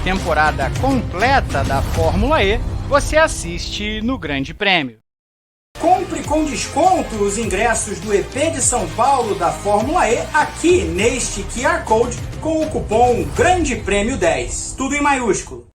temporada completa da Fórmula E, você assiste no Grande Prêmio. Compre com desconto os ingressos do EP de São Paulo da Fórmula E aqui neste QR Code com o cupom Grande Prêmio 10. Tudo em maiúsculo.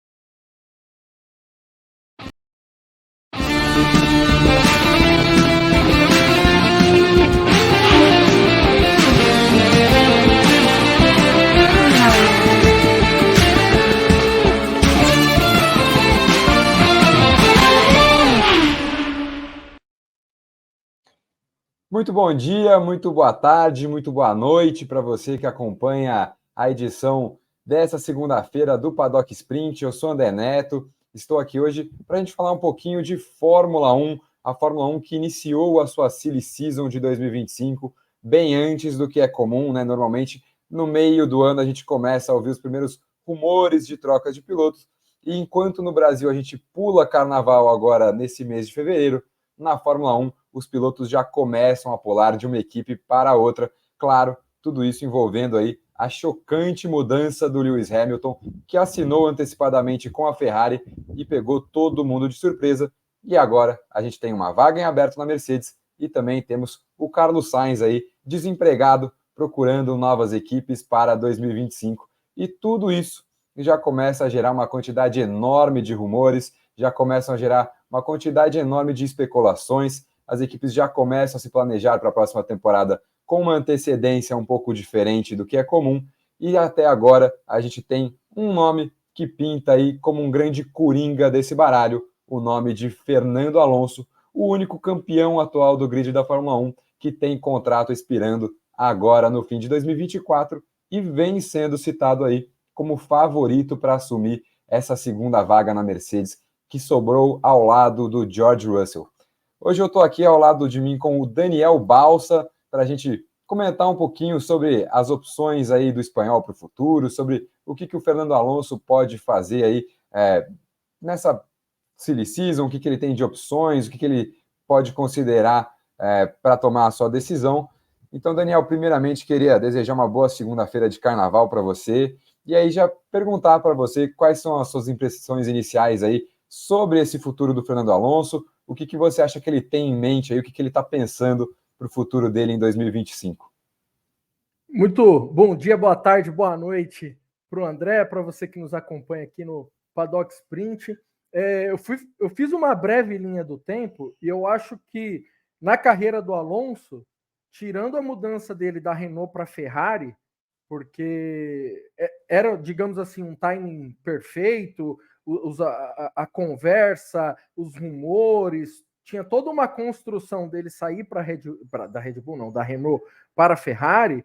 Muito bom dia, muito boa tarde, muito boa noite para você que acompanha a edição dessa segunda-feira do Paddock Sprint. Eu sou André Neto, estou aqui hoje para a gente falar um pouquinho de Fórmula 1, a Fórmula 1 que iniciou a sua Silly Season de 2025 bem antes do que é comum, né? Normalmente, no meio do ano, a gente começa a ouvir os primeiros rumores de trocas de pilotos, e enquanto no Brasil a gente pula carnaval agora nesse mês de fevereiro, na Fórmula 1 os pilotos já começam a pular de uma equipe para outra. Claro, tudo isso envolvendo aí a chocante mudança do Lewis Hamilton, que assinou antecipadamente com a Ferrari e pegou todo mundo de surpresa. E agora a gente tem uma vaga em aberto na Mercedes e também temos o Carlos Sainz aí, desempregado, procurando novas equipes para 2025. E tudo isso já começa a gerar uma quantidade enorme de rumores, já começam a gerar uma quantidade enorme de especulações. As equipes já começam a se planejar para a próxima temporada com uma antecedência um pouco diferente do que é comum, e até agora a gente tem um nome que pinta aí como um grande coringa desse baralho, o nome de Fernando Alonso, o único campeão atual do grid da Fórmula 1 que tem contrato expirando agora no fim de 2024 e vem sendo citado aí como favorito para assumir essa segunda vaga na Mercedes, que sobrou ao lado do George Russell. Hoje eu estou aqui ao lado de mim com o Daniel Balsa, para a gente comentar um pouquinho sobre as opções aí do espanhol para o futuro, sobre o que o Fernando Alonso pode fazer aí nessa Silly Season, o que ele tem de opções, o que ele pode considerar para tomar a sua decisão. Então, Daniel, primeiramente queria desejar uma boa segunda-feira de carnaval para você, e aí já perguntar para você quais são as suas impressões iniciais aí sobre esse futuro do Fernando Alonso, o que você acha que ele tem em mente aí, o que ele está pensando para o futuro dele em 2025? Muito bom dia, boa tarde, boa noite para o André, para você que nos acompanha aqui no Paddock Sprint. Eu fiz uma breve linha do tempo e eu acho que na carreira do Alonso, tirando a mudança dele da Renault para a Ferrari, porque era, digamos assim, um timing perfeito, a conversa, os rumores, tinha toda uma construção dele sair da Red Bull, não, da Renault para a Ferrari.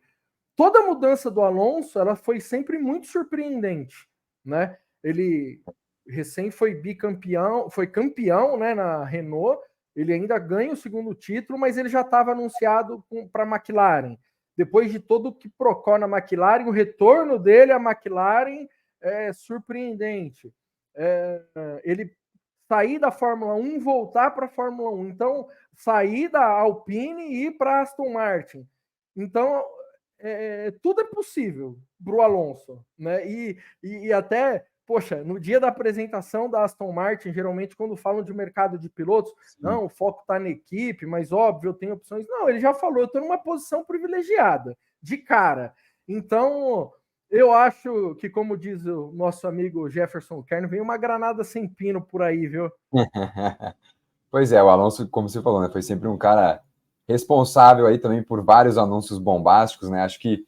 Toda a mudança do Alonso, ela foi sempre muito surpreendente, né? Ele recém foi bicampeão, foi campeão, né, na Renault. Ele ainda ganha o segundo título, mas ele já estava anunciado para a McLaren. Depois de todo o que procó na McLaren, o retorno dele à McLaren é surpreendente. Ele sair da Fórmula 1, voltar para a Fórmula 1. Então, sair da Alpine e ir para a Aston Martin. Então, tudo é possível para o Alonso, né? E até, poxa, no dia da apresentação da Aston Martin, geralmente quando falam de mercado de pilotos, não, o foco está na equipe, mas óbvio, eu tenho opções. Não, ele já falou, eu estou numa posição privilegiada, de cara. Então, eu acho que, como diz o nosso amigo Jefferson Kern, vem uma granada sem pino por aí, viu? Pois é, o Alonso, como você falou, né, foi sempre um cara responsável aí também por vários anúncios bombásticos, né? Acho que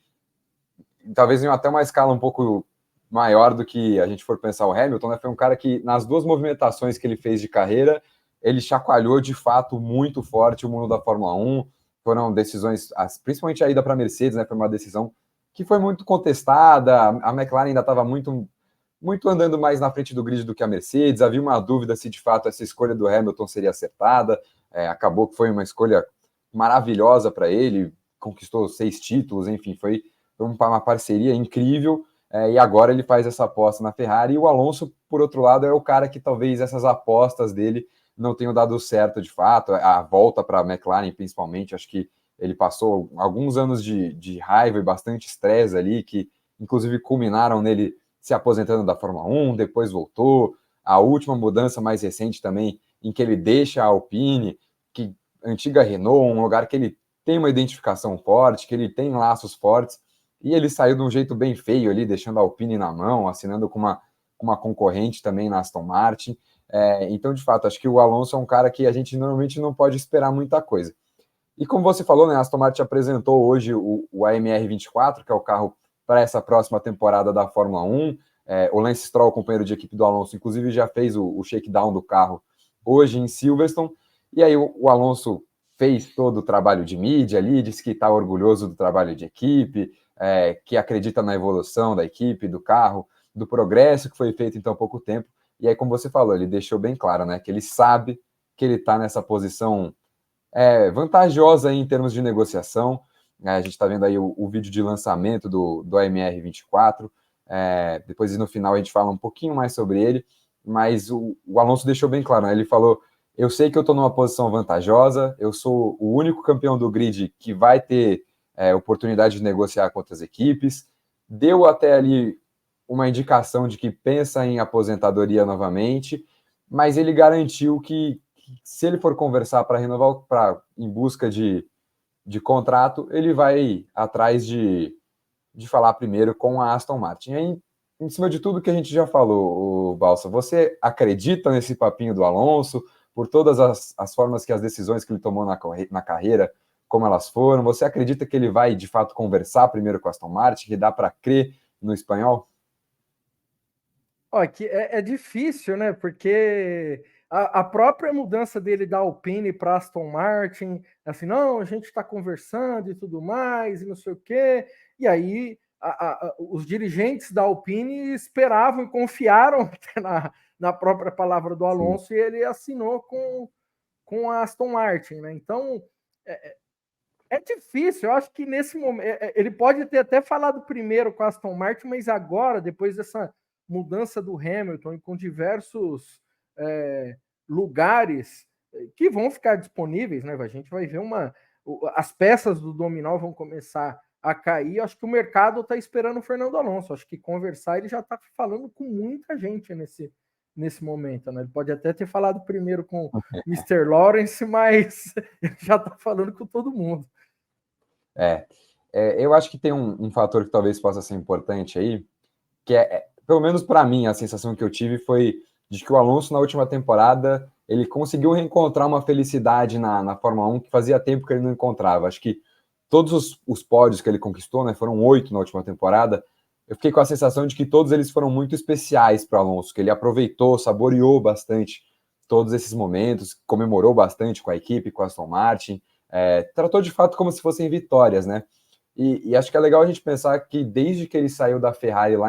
talvez em até uma escala um pouco maior do que a gente for pensar o Hamilton, né? Foi um cara que, nas duas movimentações que ele fez de carreira, ele chacoalhou de fato muito forte o mundo da Fórmula 1. Foram decisões, principalmente a ida para a Mercedes, né? Foi uma decisão que foi muito contestada. A McLaren ainda estava muito andando mais na frente do grid do que a Mercedes. Havia uma dúvida se de fato essa escolha do Hamilton seria acertada. Acabou que foi uma escolha maravilhosa para ele, conquistou 6 títulos, enfim, foi uma parceria incrível, e agora ele faz essa aposta na Ferrari, e o Alonso, por outro lado, é o cara que talvez essas apostas dele não tenham dado certo de fato, a volta para a McLaren principalmente, acho que ele passou alguns anos de raiva e bastante estresse ali, que inclusive culminaram nele se aposentando da Fórmula 1, depois voltou. A última mudança mais recente também, em que ele deixa a Alpine, que antiga Renault, um lugar que ele tem uma identificação forte, que ele tem laços fortes, e ele saiu de um jeito bem feio ali, deixando a Alpine na mão, assinando com uma concorrente também na Aston Martin. Então, de fato, acho que o Alonso é um cara que a gente normalmente não pode esperar muita coisa. E como você falou, né, a Aston Martin apresentou hoje o AMR24, que é o carro para essa próxima temporada da Fórmula 1. O Lance Stroll, companheiro de equipe do Alonso, inclusive já fez o shakedown do carro hoje em Silverstone. E aí o Alonso fez todo o trabalho de mídia ali, disse que está orgulhoso do trabalho de equipe, que acredita na evolução da equipe, do carro, do progresso que foi feito em tão pouco tempo. E aí, como você falou, ele deixou bem claro, né, que ele sabe que ele está nessa posição vantajosa aí em termos de negociação. A gente está vendo aí o vídeo de lançamento do AMR24. Depois, no final, a gente fala um pouquinho mais sobre ele, mas o Alonso deixou bem claro, né? Ele falou: eu sei que eu estou numa posição vantajosa, eu sou o único campeão do grid que vai ter oportunidade de negociar com outras equipes. Deu até ali uma indicação de que pensa em aposentadoria novamente, mas ele garantiu que se ele for conversar para renovar, em busca de contrato, ele vai atrás de falar primeiro com a Aston Martin. Aí, em cima de tudo que a gente já falou, Balsa, você acredita nesse papinho do Alonso, por todas as formas que as decisões que ele tomou na carreira, como elas foram? Você acredita que ele vai, de fato, conversar primeiro com a Aston Martin, que dá para crer no espanhol? Que é difícil, né? Porque a própria mudança dele da Alpine para Aston Martin, assim, não, a gente está conversando e tudo mais, e não sei o quê. E aí os dirigentes da Alpine esperavam e confiaram na própria palavra do Alonso. Sim. E ele assinou com a Aston Martin, né? Então é difícil. Eu acho que nesse momento ele pode ter até falado primeiro com a Aston Martin, mas agora, depois dessa mudança do Hamilton e com diversos lugares que vão ficar disponíveis, né? A gente vai ver as peças do dominó vão começar a cair. Acho que o mercado está esperando o Fernando Alonso. Acho que conversar, ele já está falando com muita gente nesse momento, né? Ele pode até ter falado primeiro com o Mr. Lawrence, mas ele já está falando com todo mundo. Eu acho que tem um fator que talvez possa ser importante aí, que pelo menos para mim, a sensação que eu tive foi de que o Alonso, na última temporada, ele conseguiu reencontrar uma felicidade na Fórmula 1 que fazia tempo que ele não encontrava. Acho que todos os pódios que ele conquistou, né, foram 8 na última temporada, eu fiquei com a sensação de que todos eles foram muito especiais para o Alonso, que ele aproveitou, saboreou bastante todos esses momentos, comemorou bastante com a equipe, com a Aston Martin, tratou de fato como se fossem vitórias, né? E acho que é legal a gente pensar que desde que ele saiu da Ferrari lá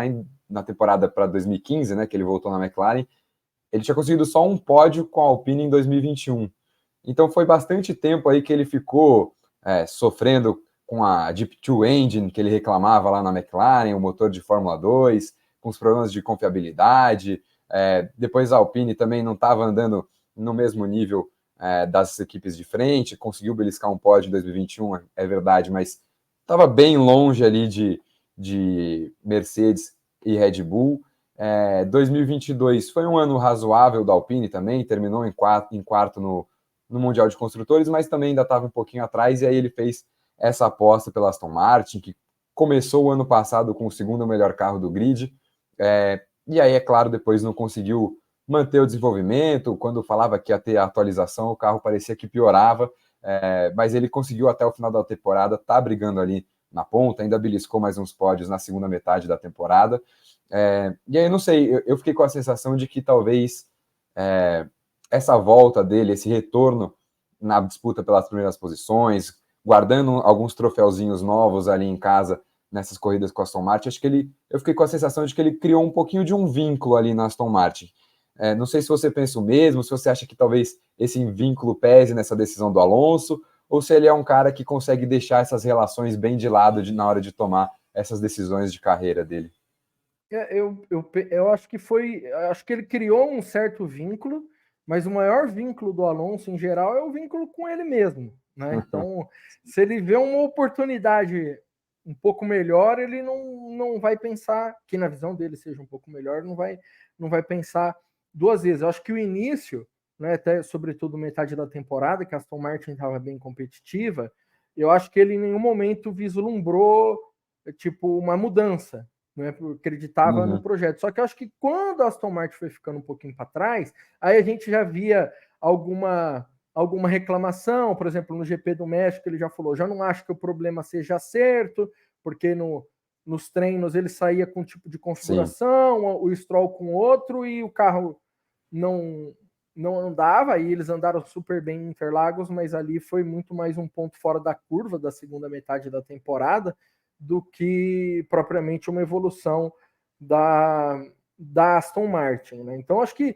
na temporada para 2015, né, que ele voltou na McLaren, ele tinha conseguido só um pódio com a Alpine em 2021. Então foi bastante tempo aí que ele ficou sofrendo com a Deep Two Engine, que ele reclamava lá na McLaren, o motor de Fórmula 2, com os problemas de confiabilidade. Depois a Alpine também não estava andando no mesmo nível das equipes de frente, conseguiu beliscar um pódio em 2021, é verdade, mas estava bem longe ali de Mercedes e Red Bull. 2022 foi um ano razoável da Alpine também, terminou em quarto no Mundial de Construtores, mas também ainda estava um pouquinho atrás, e aí ele fez essa aposta pela Aston Martin, que começou o ano passado com o segundo melhor carro do grid, e aí, é claro, depois não conseguiu manter o desenvolvimento. Quando falava que ia ter a atualização, o carro parecia que piorava, mas ele conseguiu até o final da temporada, tá brigando ali na ponta, ainda beliscou mais uns pódios na segunda metade da temporada. E aí, não sei, eu fiquei com a sensação de que talvez essa volta dele, esse retorno na disputa pelas primeiras posições, guardando alguns troféuzinhos novos ali em casa, nessas corridas com a Aston Martin, acho que eu fiquei com a sensação de que ele criou um pouquinho de um vínculo ali na Aston Martin. Não sei se você pensa o mesmo, se você acha que talvez esse vínculo pese nessa decisão do Alonso, ou se ele é um cara que consegue deixar essas relações bem de lado na hora de tomar essas decisões de carreira dele. Eu acho que acho que ele criou um certo vínculo, mas o maior vínculo do Alonso em geral é o vínculo com ele mesmo, né? Então, se ele vê uma oportunidade um pouco melhor, ele não vai pensar, que na visão dele seja um pouco melhor, não vai pensar duas vezes. Eu acho que o início, né, até sobretudo metade da temporada, que a Aston Martin estava bem competitiva, eu acho que ele em nenhum momento vislumbrou tipo uma mudança, né, acreditava no projeto. Só que eu acho que quando a Aston Martin foi ficando um pouquinho para trás, aí a gente já via alguma reclamação, por exemplo, no GP do México, ele já falou, já não acho que o problema seja acerto, porque nos treinos ele saía com um tipo de configuração, sim, o Stroll com outro, e o carro não andava, e eles andaram super bem em Interlagos, mas ali foi muito mais um ponto fora da curva da segunda metade da temporada do que propriamente uma evolução da Aston Martin, né? Então acho que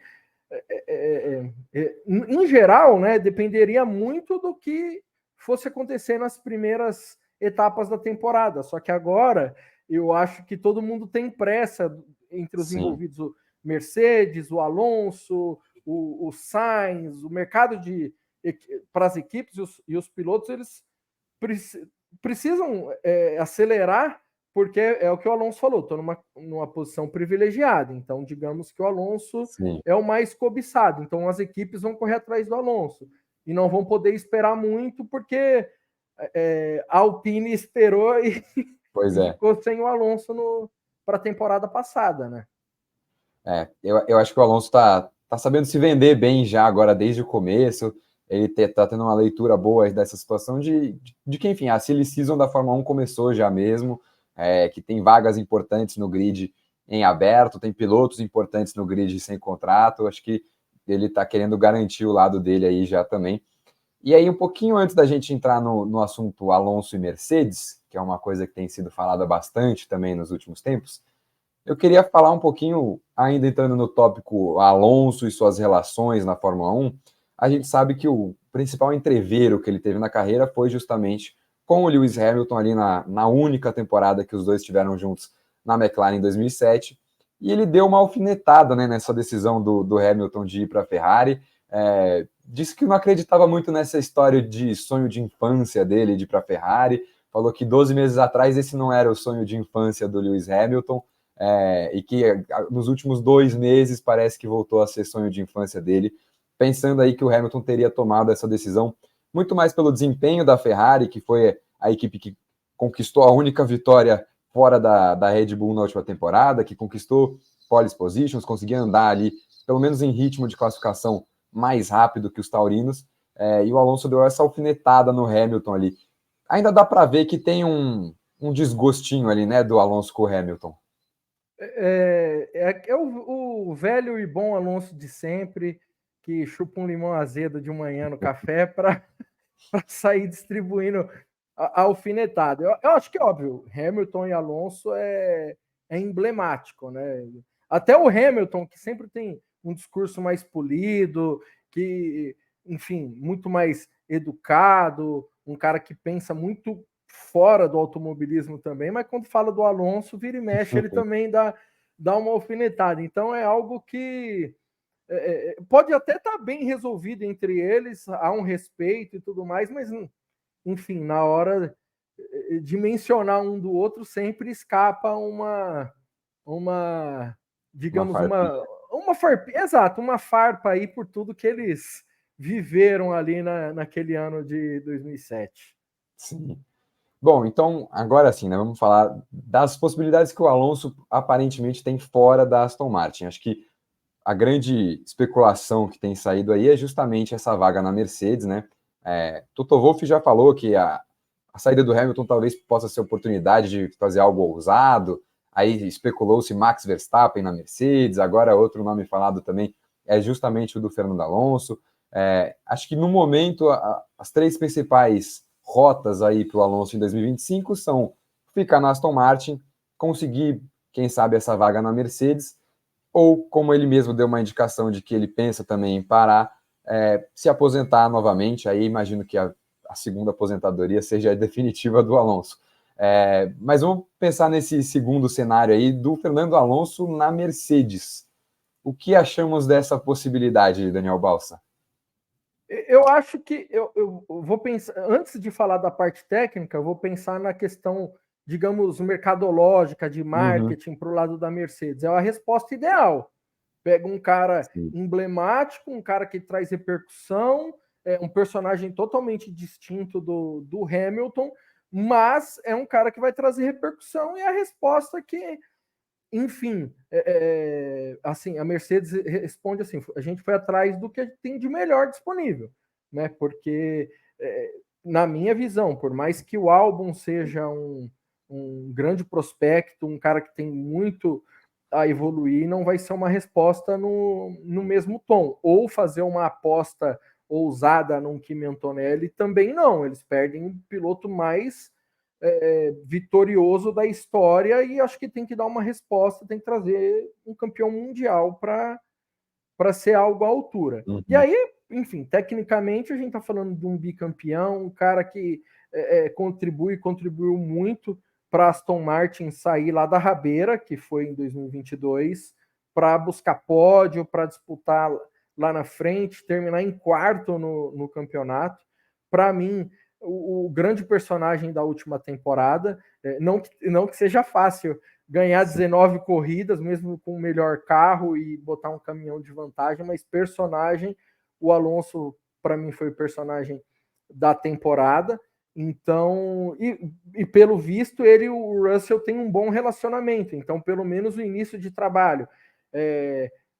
em geral, né, dependeria muito do que fosse acontecer nas primeiras etapas da temporada. Só que agora eu acho que todo mundo tem pressa entre os, sim, envolvidos, o Mercedes, o Alonso, o Sainz, o mercado para as equipes e os pilotos, eles precisam acelerar, porque é o que o Alonso falou, estou numa posição privilegiada, então digamos que o Alonso, sim, é o mais cobiçado, então as equipes vão correr atrás do Alonso, e não vão poder esperar muito, porque a Alpine esperou e ficou sem o Alonso para a temporada passada, né? Eu acho que o Alonso tá sabendo se vender bem já agora desde o começo. Ele tá tendo uma leitura boa dessa situação de que, enfim, a silly season da Fórmula 1 começou já mesmo, que tem vagas importantes no grid em aberto, tem pilotos importantes no grid sem contrato. Acho que ele tá querendo garantir o lado dele aí já também. E aí, um pouquinho antes da gente entrar no assunto Alonso e Mercedes, que é uma coisa que tem sido falada bastante também nos últimos tempos, eu queria falar um pouquinho, ainda entrando no tópico Alonso e suas relações na Fórmula 1, a gente sabe que o principal entreveiro que ele teve na carreira foi justamente com o Lewis Hamilton ali na única temporada que os dois estiveram juntos na McLaren em 2007, e ele deu uma alfinetada, né, nessa decisão do Hamilton de ir para a Ferrari, disse que não acreditava muito nessa história de sonho de infância dele de ir para a Ferrari, falou que 12 meses atrás esse não era o sonho de infância do Lewis Hamilton, e que nos últimos 2 meses parece que voltou a ser sonho de infância dele, pensando aí que o Hamilton teria tomado essa decisão muito mais pelo desempenho da Ferrari, que foi a equipe que conquistou a única vitória fora da Red Bull na última temporada, que conquistou pole positions, conseguia andar ali, pelo menos em ritmo de classificação, mais rápido que os taurinos, e o Alonso deu essa alfinetada no Hamilton ali. Ainda dá para ver que tem um desgostinho ali, né, do Alonso com o Hamilton. É o velho e bom Alonso de sempre, que chupa um limão azedo de manhã no café para sair distribuindo a alfinetada. Eu acho que, óbvio, Hamilton e Alonso é emblemático, né? Até o Hamilton, que sempre tem um discurso mais polido, que, enfim, muito mais educado, um cara que pensa muito fora do automobilismo também, mas quando fala do Alonso, vira e mexe, ele também dá uma alfinetada. Então é algo que pode até estar bem resolvido entre eles, há um respeito e tudo mais, mas, enfim, na hora de mencionar um do outro, sempre escapa digamos, uma farpinha, exato, uma farpa aí por tudo que eles viveram ali naquele ano de 2007. Sim. Bom, então, agora sim, né, vamos falar das possibilidades que o Alonso aparentemente tem fora da Aston Martin. Acho que a grande especulação que tem saído aí é justamente essa vaga na Mercedes, né? Toto Wolff já falou que a saída do Hamilton talvez possa ser oportunidade de fazer algo ousado, aí especulou-se Max Verstappen na Mercedes, agora outro nome falado também é justamente o do Fernando Alonso. Acho que no momento as 3 principais rotas aí para o Alonso em 2025 são ficar na Aston Martin, conseguir, quem sabe, essa vaga na Mercedes, ou, como ele mesmo deu uma indicação de que ele pensa também em parar, se aposentar novamente. Aí imagino que a segunda aposentadoria seja a definitiva do Alonso. Mas vamos pensar nesse segundo cenário aí do Fernando Alonso na Mercedes. O que achamos dessa possibilidade, Daniel Balsa? Eu acho que eu vou pensar, antes de falar da parte técnica, eu vou pensar na questão digamos, mercadológica, de Uhum. marketing para o lado da Mercedes. É a resposta ideal. Pega um cara Sim. emblemático, um cara que traz repercussão, um personagem totalmente distinto do Hamilton, mas é um cara que vai trazer repercussão, e a resposta que, enfim, assim, a Mercedes responde assim: a gente foi atrás do que tem de melhor disponível, né? Porque, na minha visão, por mais que o Albon seja um grande prospecto, um cara que tem muito a evoluir, não vai ser uma resposta no mesmo tom. Ou fazer uma aposta ousada num Kimi Antonelli também não. Eles perdem o piloto mais vitorioso da história, e acho que tem que dar uma resposta, tem que trazer um campeão mundial para ser algo à altura. Uhum. E aí, enfim, tecnicamente a gente está falando de um bicampeão, um cara que contribuiu muito para Aston Martin sair lá da rabeira, que foi em 2022, para buscar pódio, para disputar lá na frente, terminar em quarto no campeonato. Para mim, o grande personagem da última temporada, não que seja fácil ganhar 19 corridas, mesmo com o melhor carro e botar um caminhão de vantagem, mas personagem, o Alonso, para mim, foi o personagem da temporada. Então, e pelo visto, ele e o Russell têm um bom relacionamento. Então, pelo menos o início de trabalho,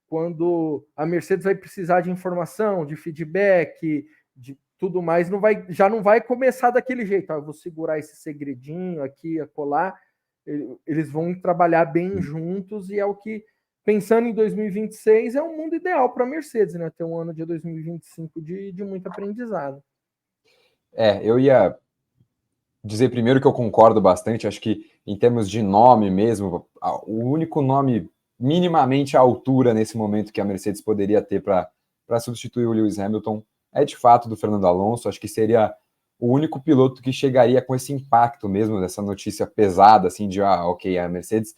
quando a Mercedes vai precisar de informação, de feedback, de tudo mais, já não vai começar daquele jeito. Eu vou segurar esse segredinho aqui, acolá. Eles vão trabalhar bem juntos, e é o que, pensando em 2026, é um mundo ideal para a Mercedes, né? Ter um ano de 2025 de muito aprendizado. Eu ia dizer primeiro que eu concordo bastante, acho que em termos de nome mesmo, o único nome minimamente à altura nesse momento que a Mercedes poderia ter para substituir o Lewis Hamilton é de fato do Fernando Alonso. Acho que seria o único piloto que chegaria com esse impacto mesmo, dessa notícia pesada, assim, de, ok, a Mercedes,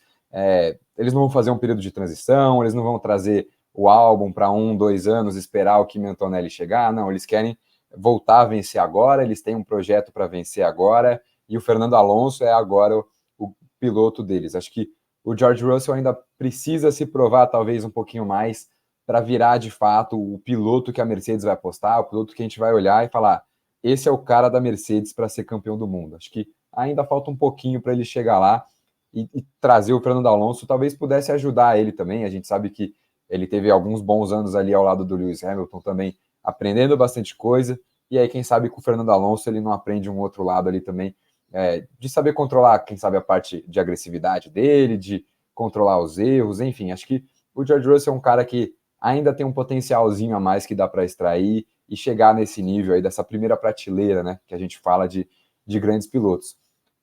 eles não vão fazer um período de transição, eles não vão trazer o álbum para 1-2 anos, esperar o Kimi Antonelli chegar, não, eles querem voltar a vencer agora, eles têm um projeto para vencer agora, e o Fernando Alonso é agora o piloto deles. Acho que o George Russell ainda precisa se provar talvez um pouquinho mais para virar de fato o piloto que a Mercedes vai apostar, o piloto que a gente vai olhar e falar, esse é o cara da Mercedes para ser campeão do mundo. Acho que ainda falta um pouquinho para ele chegar lá e trazer o Fernando Alonso, talvez pudesse ajudar ele também. A gente sabe que ele teve alguns bons anos ali ao lado do Lewis Hamilton também, aprendendo bastante coisa, e aí quem sabe com o Fernando Alonso ele não aprende um outro lado ali também, de saber controlar, quem sabe, a parte de agressividade dele, de controlar os erros, enfim. Acho que o George Russell é um cara que ainda tem um potencialzinho a mais que dá para extrair e chegar nesse nível aí, dessa primeira prateleira, né, que a gente fala de grandes pilotos.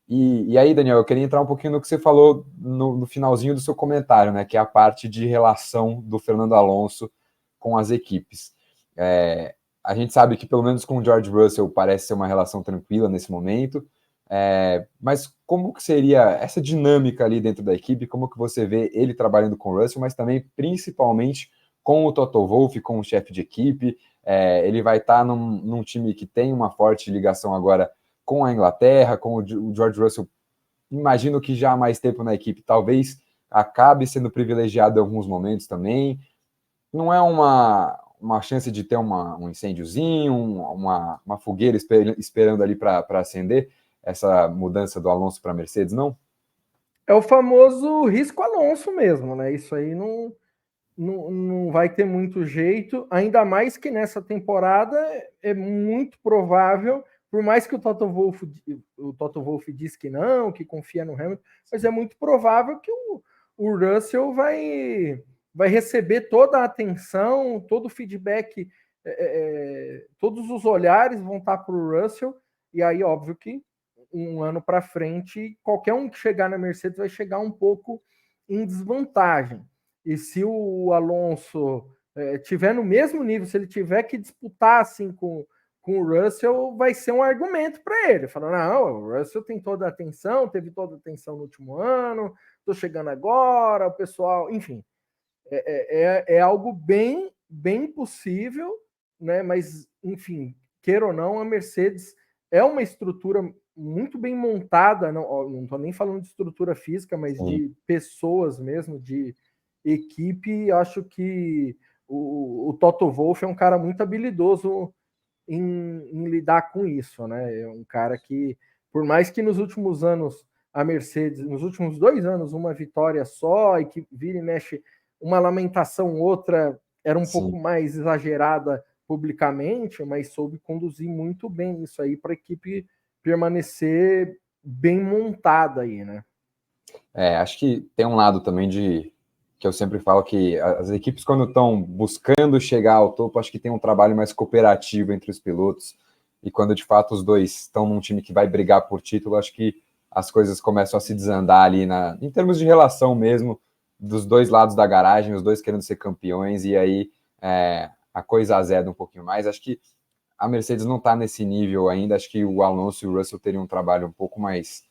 E aí, Daniel, eu queria entrar um pouquinho no que você falou no finalzinho do seu comentário, né, que é a parte de relação do Fernando Alonso com as equipes. A gente sabe que, pelo menos com o George Russell, parece ser uma relação tranquila nesse momento, mas como que seria essa dinâmica ali dentro da equipe? Como que você vê ele trabalhando com o Russell, mas também, principalmente, com o Toto Wolff, com o chefe de equipe? Ele vai estar num time que tem uma forte ligação agora com a Inglaterra, com o George Russell, imagino que já há mais tempo na equipe, talvez acabe sendo privilegiado em alguns momentos também. Não é uma chance de ter um incêndiozinho, uma fogueira esperando ali para acender essa mudança do Alonso para a Mercedes, não? É o famoso risco Alonso mesmo, né? Isso aí não vai ter muito jeito, ainda mais que nessa temporada é muito provável, por mais que o Toto Wolff diz que não, que confia no Hamilton, mas é muito provável que o Russell vai receber toda a atenção, todo o feedback, todos os olhares vão estar para o Russell, e aí óbvio que um ano para frente, qualquer um que chegar na Mercedes vai chegar um pouco em desvantagem. E se o Alonso tiver no mesmo nível, se ele tiver que disputar assim com o Russell, vai ser um argumento para ele. Falando, não, o Russell tem toda a atenção, teve toda a atenção no último ano, estou chegando agora, o pessoal... Enfim, é algo bem, bem possível, né? Mas, enfim, queira ou não, a Mercedes é uma estrutura muito bem montada, não estou nem falando de estrutura física, mas de pessoas mesmo, de equipe. Acho que o Toto Wolff é um cara muito habilidoso em lidar com isso, né? É um cara que, por mais que nos últimos anos a Mercedes, nos últimos 2 anos, uma vitória só, e que vira e mexe uma lamentação, outra era um pouco mais exagerada publicamente, mas soube conduzir muito bem isso aí para a equipe permanecer bem montada aí, né? Acho que tem um lado também que eu sempre falo que as equipes, quando estão buscando chegar ao topo, acho que tem um trabalho mais cooperativo entre os pilotos, e quando de fato os dois estão num time que vai brigar por título, acho que as coisas começam a se desandar ali em termos de relação mesmo, dos dois lados da garagem, os dois querendo ser campeões, e aí a coisa azeda um pouquinho mais. Acho que a Mercedes não está nesse nível ainda, acho que o Alonso e o Russell teriam um trabalho um pouco mais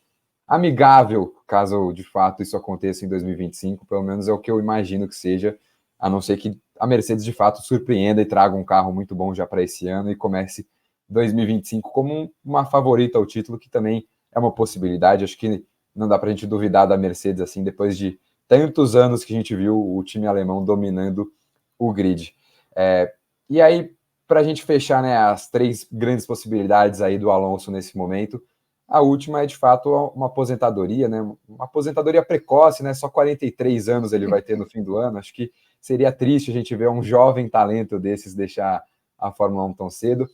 amigável, caso de fato isso aconteça em 2025, pelo menos é o que eu imagino que seja, a não ser que a Mercedes de fato surpreenda e traga um carro muito bom já para esse ano e comece 2025 como uma favorita ao título, que também é uma possibilidade. Acho que não dá para a gente duvidar da Mercedes assim, depois de tantos anos que a gente viu o time alemão dominando o grid. E aí, para a gente fechar, né, as 3 grandes possibilidades aí do Alonso nesse momento, a última é, de fato, uma aposentadoria, né? Uma aposentadoria precoce, né? Só 43 anos ele vai ter no fim do ano. Acho que seria triste a gente ver um jovem talento desses deixar a Fórmula 1 tão cedo.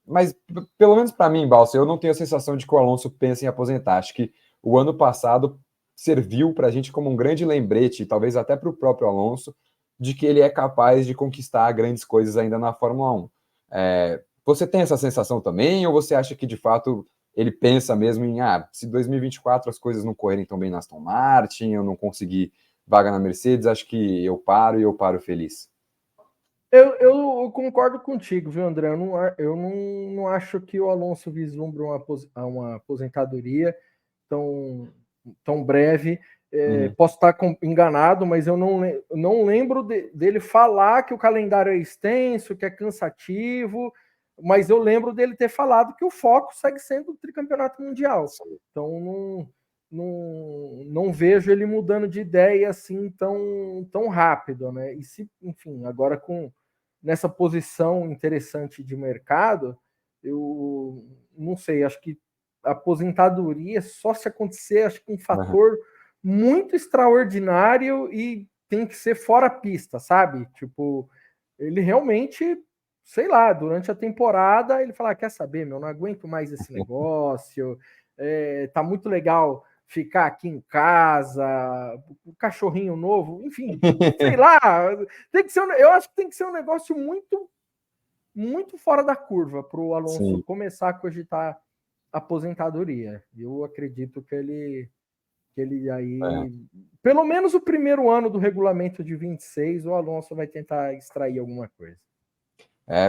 Mas, pelo menos para mim, Balsa, eu não tenho a sensação de que o Alonso pensa em aposentar. Acho que o ano passado serviu para a gente como um grande lembrete, talvez até para o próprio Alonso, de que ele é capaz de conquistar grandes coisas ainda na Fórmula 1. Você tem essa sensação também, ou você acha que de fato ele pensa mesmo em se 2024 as coisas não correrem tão bem na Aston Martin, eu não conseguir vaga na Mercedes, acho que eu paro e eu paro feliz? Eu concordo contigo, viu, André? Eu não acho que o Alonso vislumbra uma aposentadoria tão breve. Posso estar enganado, mas eu não lembro dele falar que o calendário é extenso, que é cansativo, mas eu lembro dele ter falado que o foco segue sendo o tricampeonato mundial. Então não vejo ele mudando de ideia assim tão rápido, né? E se, enfim, agora nessa posição interessante de mercado, eu não sei, acho que a aposentadoria só se acontecer, acho que um fator muito extraordinário e tem que ser fora a pista, sabe? Tipo, ele realmente, sei lá, durante a temporada ele fala, quer saber, meu, não aguento mais esse negócio, tá muito legal ficar aqui em casa, o cachorrinho novo, enfim, sei lá, eu acho que tem que ser um negócio muito, muito fora da curva para o Alonso começar a cogitar aposentadoria. Eu acredito que ele aí, pelo menos o primeiro ano do regulamento de 26, o Alonso vai tentar extrair alguma coisa.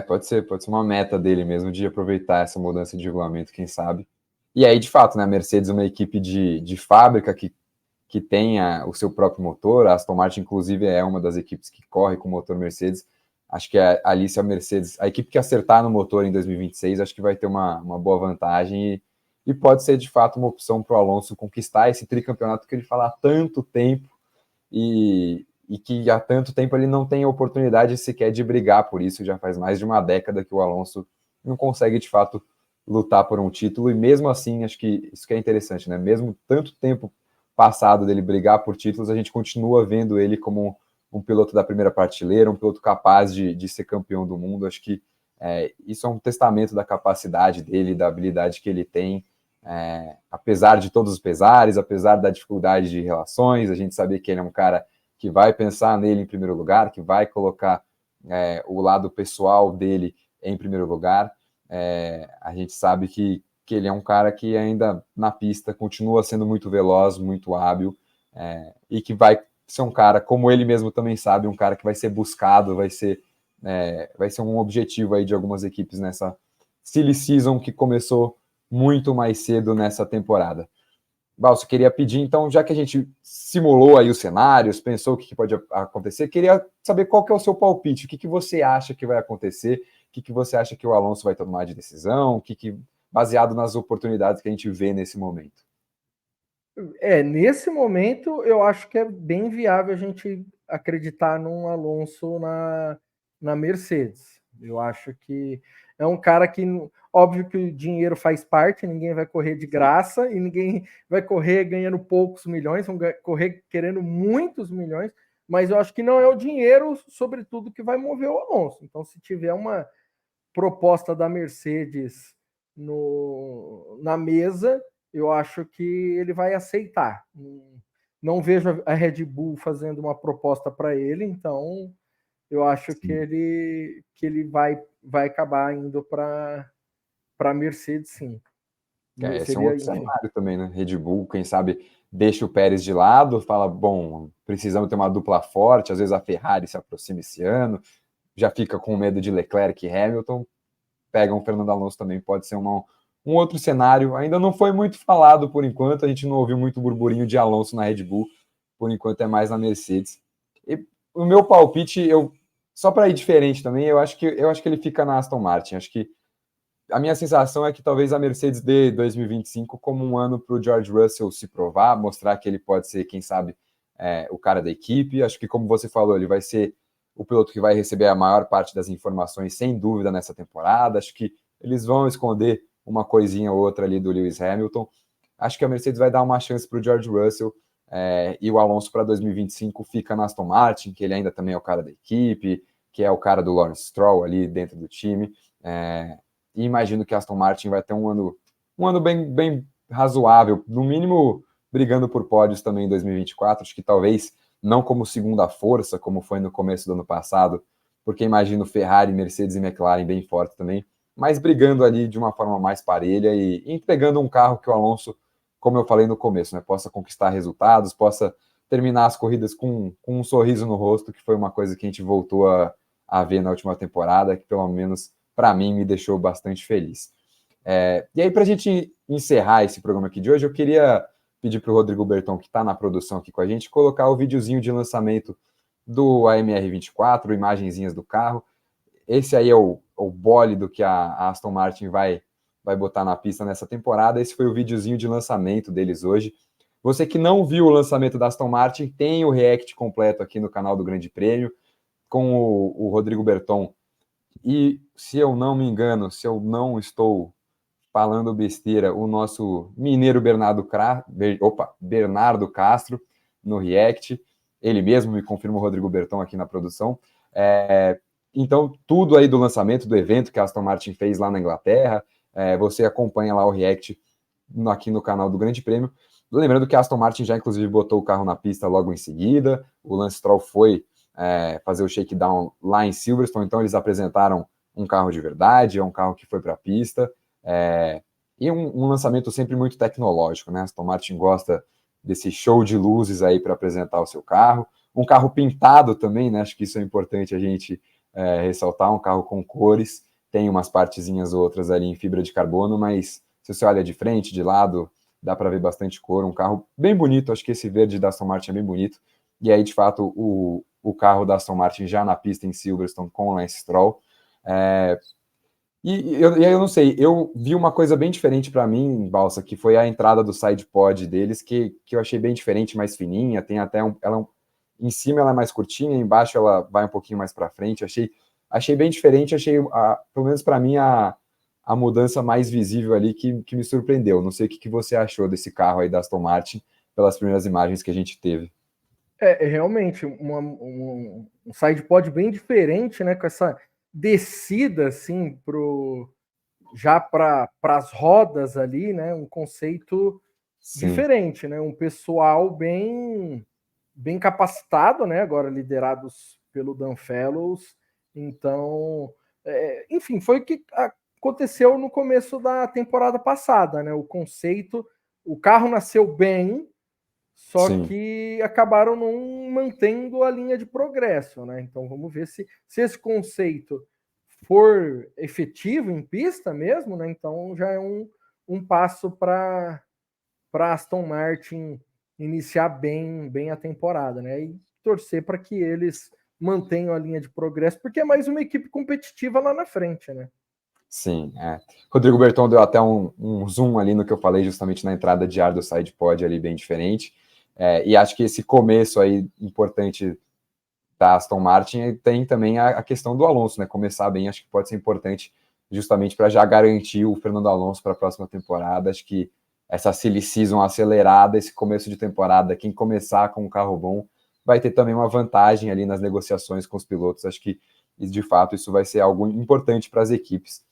Pode ser uma meta dele mesmo de aproveitar essa mudança de regulamento, quem sabe. E aí, de fato, né, a Mercedes é uma equipe de fábrica que tem o seu próprio motor. A Aston Martin, inclusive, é uma das equipes que corre com o motor Mercedes. Acho que ali, se a Mercedes, a equipe que acertar no motor em 2026, acho que vai ter uma boa vantagem e pode ser, de fato, uma opção para o Alonso conquistar esse tricampeonato que ele fala há tanto tempo e que há tanto tempo ele não tem a oportunidade sequer de brigar por isso. Já faz mais de uma década que o Alonso não consegue, de fato, lutar por um título, e mesmo assim, acho que isso que é interessante, né? Mesmo tanto tempo passado dele brigar por títulos, a gente continua vendo ele como um piloto da primeira prateleira, um piloto capaz de ser campeão do mundo. Acho que isso é um testamento da capacidade dele, da habilidade que ele tem, apesar de todos os pesares, apesar da dificuldade de relações. A gente sabia que ele é um cara que vai pensar nele em primeiro lugar, que vai colocar o lado pessoal dele em primeiro lugar. A gente sabe que ele é um cara que ainda na pista continua sendo muito veloz, muito hábil, e que vai ser um cara, como ele mesmo também sabe, um cara que vai ser buscado, vai ser um objetivo aí de algumas equipes nessa silly season que começou muito mais cedo nessa temporada. Balso, queria pedir, então, já que a gente simulou aí os cenários, pensou o que pode acontecer, queria saber qual que é o seu palpite, o que você acha que vai acontecer, o que você acha que o Alonso vai tomar de decisão, o que baseado nas oportunidades que a gente vê nesse momento? Nesse momento, eu acho que é bem viável a gente acreditar num Alonso na Mercedes. Eu acho que é um cara que, óbvio que o dinheiro faz parte, ninguém vai correr de graça e ninguém vai correr ganhando poucos milhões, vão correr querendo muitos milhões, mas eu acho que não é o dinheiro, sobretudo, que vai mover o Alonso. Então, se tiver uma proposta da Mercedes na mesa, eu acho que ele vai aceitar. Não vejo a Red Bull fazendo uma proposta para ele, então eu acho que ele vai acabar indo para a Mercedes, sim. Esse é um Seria, outro enfim. cenário também, né? Red Bull, quem sabe, deixa o Pérez de lado, fala, bom, precisamos ter uma dupla forte, às vezes a Ferrari se aproxima esse ano, já fica com medo de Leclerc e Hamilton, pega um Fernando Alonso também, pode ser um outro cenário. Ainda não foi muito falado por enquanto, a gente não ouviu muito burburinho de Alonso na Red Bull, por enquanto é mais na Mercedes. E o meu palpite, só para ir diferente também, eu acho que ele fica na Aston Martin. Acho que a minha sensação é que talvez a Mercedes dê 2025 como um ano para o George Russell se provar, mostrar que ele pode ser, quem sabe, o cara da equipe. Acho que, como você falou, ele vai ser o piloto que vai receber a maior parte das informações, sem dúvida, nessa temporada. Acho que eles vão esconder uma coisinha ou outra ali do Lewis Hamilton. Acho que a Mercedes vai dar uma chance para o George Russell, e o Alonso para 2025 fica na Aston Martin, que ele ainda também é o cara da equipe, que é o cara do Lawrence Stroll ali dentro do time. E imagino que a Aston Martin vai ter um ano bem, bem razoável, no mínimo brigando por pódios também em 2024. Acho que talvez não como segunda força, como foi no começo do ano passado, porque imagino Ferrari, Mercedes e McLaren bem fortes também, mas brigando ali de uma forma mais parelha e entregando um carro que o Alonso, como eu falei no começo, né, possa conquistar resultados, possa terminar as corridas com um sorriso no rosto, que foi uma coisa que a gente voltou a ver na última temporada, que pelo menos para mim me deixou bastante feliz. E aí, para a gente encerrar esse programa aqui de hoje, eu queria pedir para o Rodrigo Berton, que está na produção aqui com a gente, colocar o videozinho de lançamento do AMR24, imagenzinhas do carro. Esse aí é o bólido que a Aston Martin vai botar na pista nessa temporada. Esse foi o videozinho de lançamento deles hoje. Você que não viu o lançamento da Aston Martin, tem o react completo aqui no canal do Grande Prêmio, com o Rodrigo Berton. E, se eu não me engano, se eu não estou falando besteira, o nosso mineiro Bernardo Castro no React. Ele mesmo me confirma, o Rodrigo Berton aqui na produção. Então, tudo aí do lançamento do evento que a Aston Martin fez lá na Inglaterra, você acompanha lá o React aqui no canal do Grande Prêmio. Lembrando que a Aston Martin já, inclusive, botou o carro na pista logo em seguida. O Lance Stroll foi fazer o shakedown lá em Silverstone, então eles apresentaram um carro de verdade, é um carro que foi para a pista, e um lançamento sempre muito tecnológico, né? A Aston Martin gosta desse show de luzes aí para apresentar o seu carro, um carro pintado também, né? Acho que isso é importante a gente ressaltar, um carro com cores, tem umas partezinhas outras ali em fibra de carbono, mas se você olha de frente, de lado, dá para ver bastante cor, um carro bem bonito, acho que esse verde da Aston Martin é bem bonito, e aí, de fato, o carro da Aston Martin já na pista em Silverstone com o Lance Stroll. E aí eu não sei, eu vi uma coisa bem diferente para mim, Balsa, que foi a entrada do side pod deles, que eu achei bem diferente, mais fininha, tem até em cima ela é mais curtinha, embaixo ela vai um pouquinho mais para frente, achei bem diferente, pelo menos para mim, a mudança mais visível ali que me surpreendeu. Não sei o que você achou desse carro aí da Aston Martin, pelas primeiras imagens que a gente teve. Realmente um side pod bem diferente, né? Com essa descida assim já para as rodas ali, né? Um conceito diferente, né? Um pessoal bem capacitado, né? Agora liderados pelo Dan Fellows. Então, enfim, foi o que aconteceu no começo da temporada passada, né? O conceito, o carro nasceu bem, só que acabaram não mantendo a linha de progresso, né? Então vamos ver se esse conceito for efetivo em pista mesmo, né? Então já é um passo para Aston Martin iniciar bem a temporada, né? E torcer para que eles mantenham a linha de progresso, porque é mais uma equipe competitiva lá na frente, né? Sim, Rodrigo Berton deu até um zoom ali no que eu falei justamente na entrada de ar do SidePod ali, bem diferente. E acho que esse começo aí importante da Aston Martin tem também a questão do Alonso, né? Começar bem, acho que pode ser importante justamente para já garantir o Fernando Alonso para a próxima temporada. Acho que essa silly season acelerada, esse começo de temporada, quem começar com um carro bom vai ter também uma vantagem ali nas negociações com os pilotos. Acho que, de fato, isso vai ser algo importante para as equipes.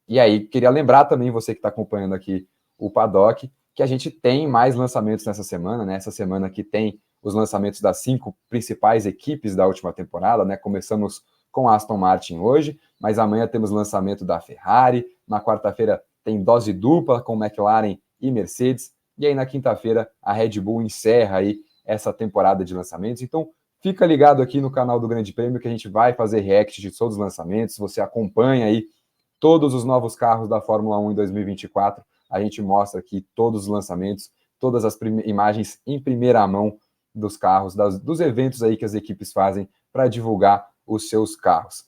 E aí, queria lembrar também, você que está acompanhando aqui o Paddock, que a gente tem mais lançamentos nessa semana, né? Essa semana aqui tem os lançamentos das 5 principais equipes da última temporada, né? Começamos com a Aston Martin hoje, mas amanhã temos lançamento da Ferrari, na quarta-feira tem dose dupla com McLaren e Mercedes, e aí na quinta-feira a Red Bull encerra aí essa temporada de lançamentos. Então, fica ligado aqui no canal do Grande Prêmio que a gente vai fazer react de todos os lançamentos, você acompanha aí todos os novos carros da Fórmula 1 em 2024, a gente mostra aqui todos os lançamentos, todas as imagens em primeira mão dos carros, dos eventos aí que as equipes fazem para divulgar os seus carros.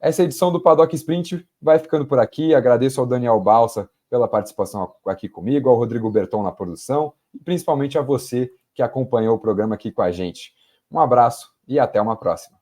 Essa edição do Paddock Sprint vai ficando por aqui, agradeço ao Daniel Balsa pela participação aqui comigo, ao Rodrigo Berton na produção, e principalmente a você que acompanhou o programa aqui com a gente. Um abraço e até uma próxima.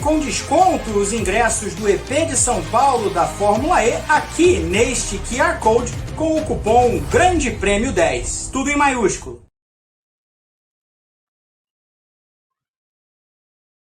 Com desconto os ingressos do EP de São Paulo da Fórmula E aqui neste QR Code com o cupom Grande Prêmio 10. Tudo em maiúsculo.